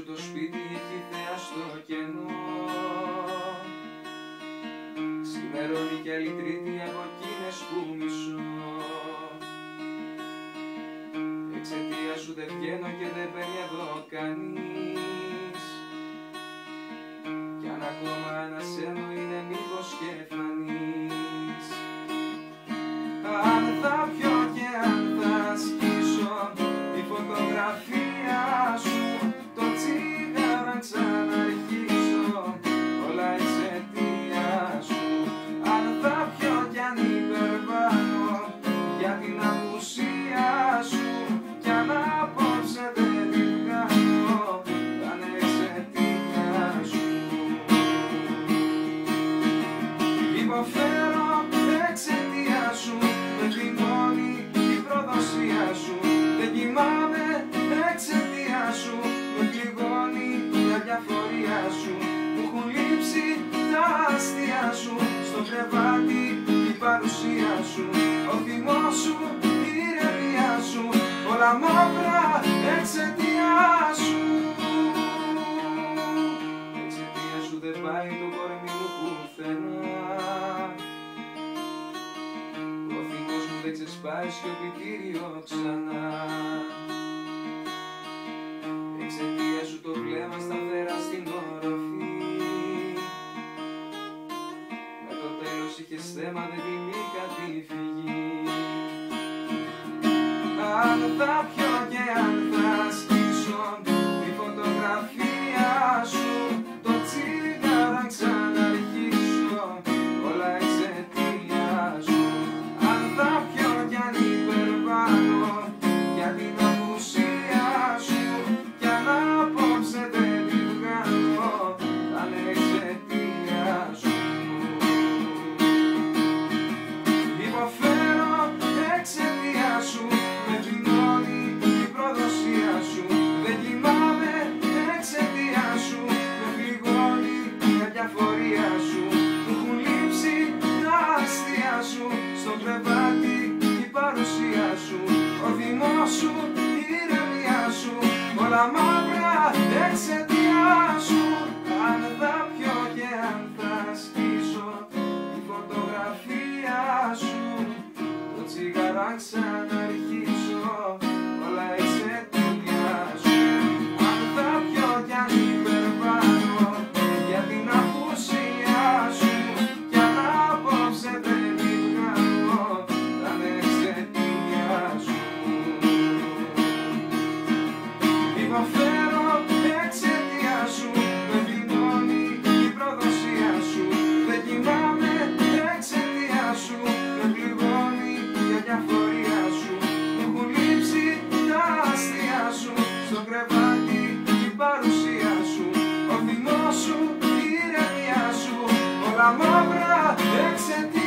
σου το σπίτι έχει θέα στο κενό. Ξημερώνει κι άλλη Τρίτη από εκείνες που μισώ. Εξαιτία σου δεν βγαίνω και δεν παίρνει εδώ κανείς. Κι αν ακόμα ανασένω είναι μήπως και φανείς. Αν θα πιω και αν θα σκίσω τη φωτογραφία σου, το τσίγαρο αν ξαναρχίσω, όλα εξαιτία σου. Αν θα πιω κι αν υπερβάνω για την απουσία σου, κι αν απόψε δεν τη βγάλω, θα είναι εξαιτία σου. Υποφέρω εξαιτία σου, με θυμώνει η προδοσία σου. Δεν κοιμάμαι εξαιτία σου, με πληγώνει η αδιαφορία σου. Μου έχουν λείψει τα αστεία σου, στο κρεβάτι η παρουσία σου. Ο θυμός σου, η ηρεμία σου, όλα μαύρα εξαιτία σου. Εξαιτία σου δεν πάει το κορμί μου πουθενά. Ο θυμός μου δεν ξεσπάει σιωπητήριο ξανά. Εξαιτία σου το βλέμμα σταθερά στην οροφή. Με το τέλος είχες θέμα, δεν την είχα τη φυγή. Αν θα πιω και αν θα σκίσω τη φωτογραφία σου, το τσίγαρο αν ξαναρχίσω, όλα εξαιτία σου. Αν θα πιω κι αν υπερβάνω για την απουσία σου, κι αν απόψε δεν τη βγάλω, θα είναι εξαιτία σου. Υποφέρω εξαιτία σου, με θυμώνει η προδοσία σου. Δεν κοιμάμαι εξαιτία σου, με πληγώνει η αδιαφορία σου. Μου έχουν λείψει τα αστεία σου, στο κρεβάτι η παρουσία σου. Ο θυμός σου, η ηρεμία σου, όλα μαύρα εξαιτία σου. Αν θα πιω και αν θα σκίσω τη φωτογραφία σου, το τσιγάρο αν ξαναρχίσω, όλα εξαιτία σου. Αν θα πιω κι αν υπερβάνω για την απουσία σου, κι αν απόψε δεν τη βγάλω, θα είναι εξαιτία σου. Υποφέρω εξαιτία σου, με θυμώνει η προδοσία σου. Δεν κοιμάμαι εξαιτία σου, με πληγώνει η αδιαφορία σου. Μου έχουν λείψει τα αστεία σου, στο κρεβάτι η παρουσία σου. Ο θυμός σου, η ηρεμία σου, όλα μαύρα εξαιτία